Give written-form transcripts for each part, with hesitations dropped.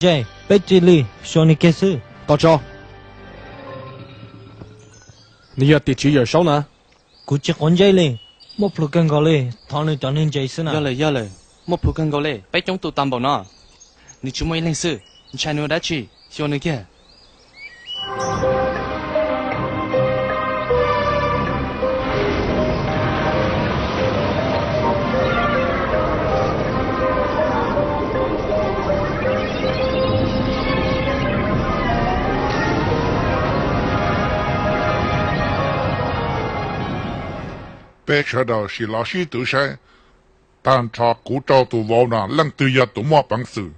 Jay, Petili, Shoni Kesu. Tao cho. 你要地址要收呢？ Kuchi Konjay le, Moplukan Gole, Tony Tonin Jason. Yale yale, một phụ cận gole, bé chúng tụ tam bảo nó. Ni chúng mày lên sư, ni chai nuôi đã chi, xio này kia. 白车道是老师都山，但查古照都往那冷对呀都没帮助，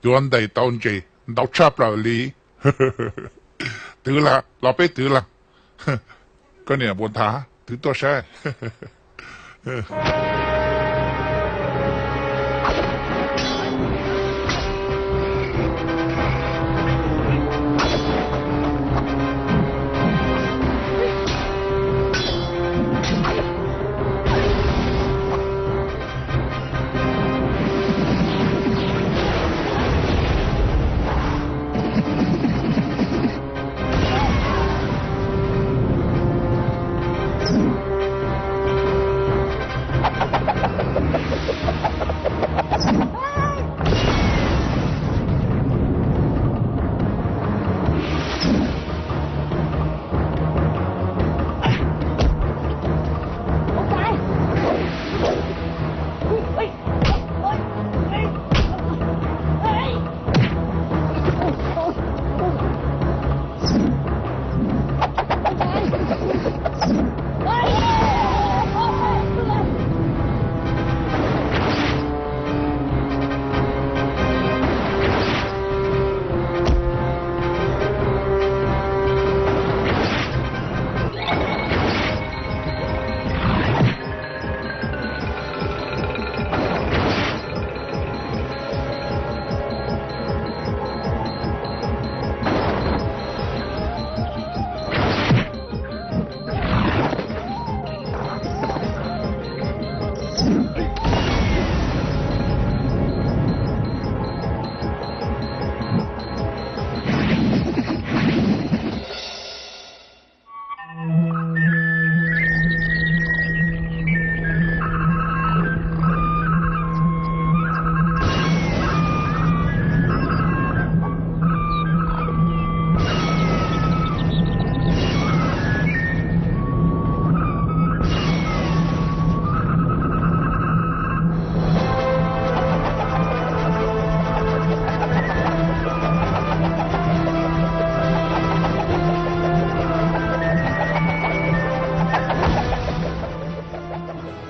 原来当这老差不了哩，得了，老白得了，个年问他得多少？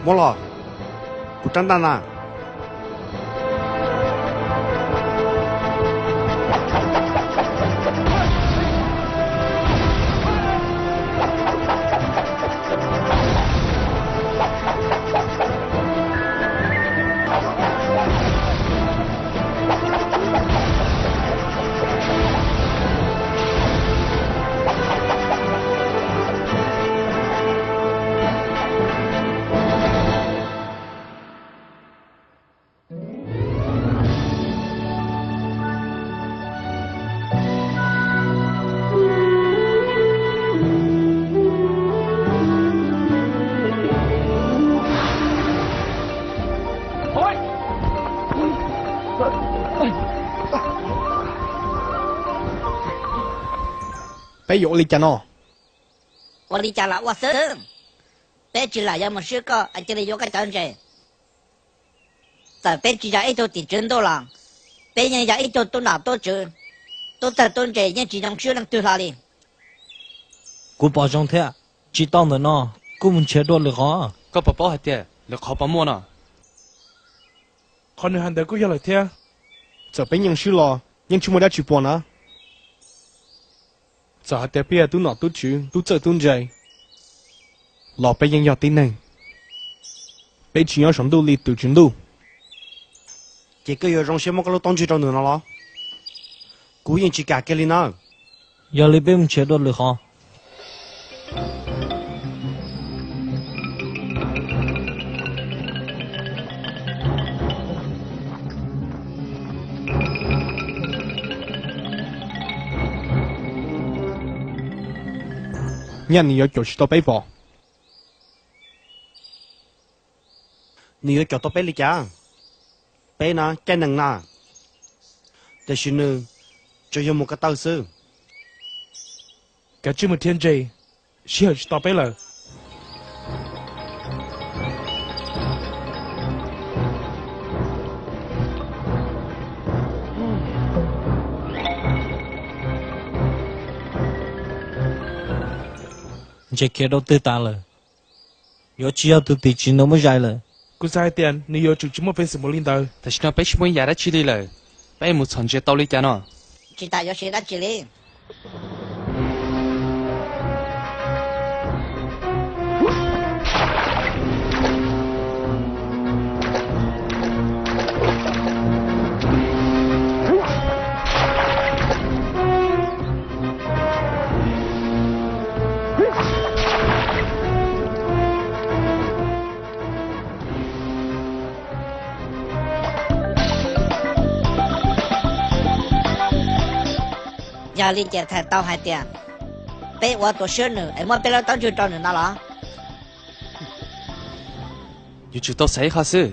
么了？不长大呢？ bé dỗ đi cha nó. 我离家了，我生，别去了，要么是个，俺这里有个长者，在别去家一头地震到了，别人家一头都拿到住，都在东这人只能去能对他哩。 Cú bỏ trong thế, chỉ tao nữa nó, cú muốn chế đồ được hả? Có bảo hạt tiền, lực khó bảo mua nó. Con hắn đã có lời thế. Giờ bé nhân sư lo, nhân chúng mới đã chịu bỏ nó. Giờ hạt tiền bây tôi nọ tôi chịu, tôi chơi tôi chơi. Lo bé nhân tin này. Bé chỉ nhớ sống tôi li tự chuyển tôi. Chỉ có giờ trong xe một cái lỗ tông chỉ trong nữa nó lo. Cú nhân chỉ cả cái li nào. Giờ lấy bé muốn chế đồ được hả? nhà你要叫去到背包，你要叫到背里讲，背呢该能啦，但是呢，就有么个道士， cả chưa một thiên gì xíu chỉ tao bé là chỉ kia đâu tư ta là yo chỉ từ từ chỉ nó mới dài là cô sai tiền nếu yêu chúng một bên sự một linh đời ta chỉ nói bé chỉ muốn nhà đã chỉ đi lời bé một chọn chuyện tao lý cho nó chỉ ta yo sẽ đã chỉ lý giờ liên chạy thay tao hai tiền bé qua tổ sư nữa em muốn bé là tao chưa cho nữa nó là yêu chú tao say khá sư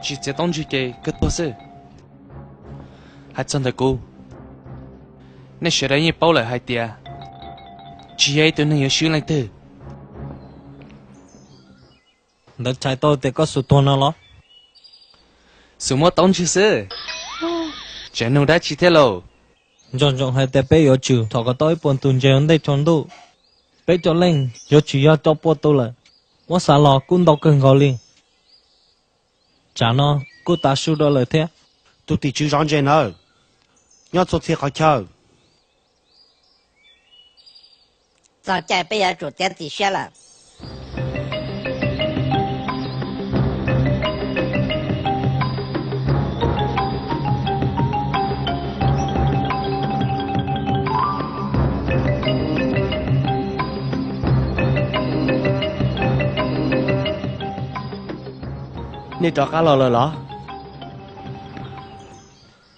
chỉ sẽ tông chú cái tao sư hai chân thật cô nên sẽ ra như bao lời hai tiền chỉ ấy tôi nên yêu sư lại từ đợt chạy tôi thì có số tiền nó số mua tông chú sư chuyện nó đã chỉ thế lâu John hai tay bé yo chịu thọ cái tối buồn tuần chơi đây chọn đủ bé cho lên yo chịu yo cho bố tôi là我啥了cũng đâu cần gọi liền chả nó cô ta sưu đó lời thế tôi thì chưa rõ ràng nữa, nhớ số tiền khỏi chờ, giờ chạy bé ya chủ tiền thì xe là nên cho cá lò,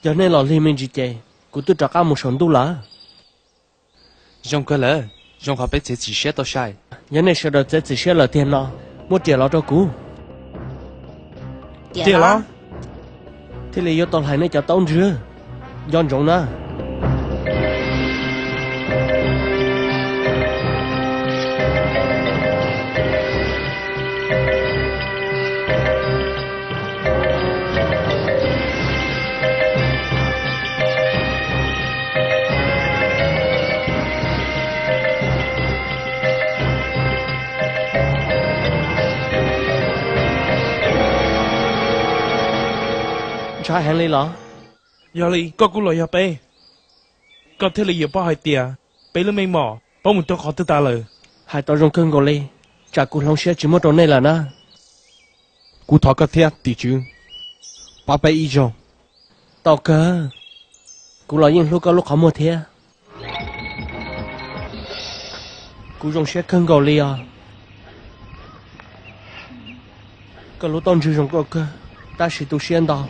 cho nên lò liên minh gì chơi, cũng tôi cho cá một số đô la, dùng cái lời dùng họ bé chỉ sẽ tao sai giờ này sẽ được chỉ sẽ là tiền lo, một triệu lo cho cú, tiền đó thế là yêu tao lại này cho tao chưa, dọn dọn na. Trái hàng lý lọ, giờ đi có cú lời bé có thể là yêu bao hai tiền bé là mấy mỏ bao một tôi khó tư ta lời hai tao trong cơn gọi lên, trả cú long xe chỉ một tròn này là na, cú thọ cái thế tỷ chứ, ba bé ý rồi, tao cơ, cú nói những lúc có lúc không mua thế, cú trong xe cơn gọi lên à, cái lúc tao chưa trong cơ, ta chỉ tu xuyên đó.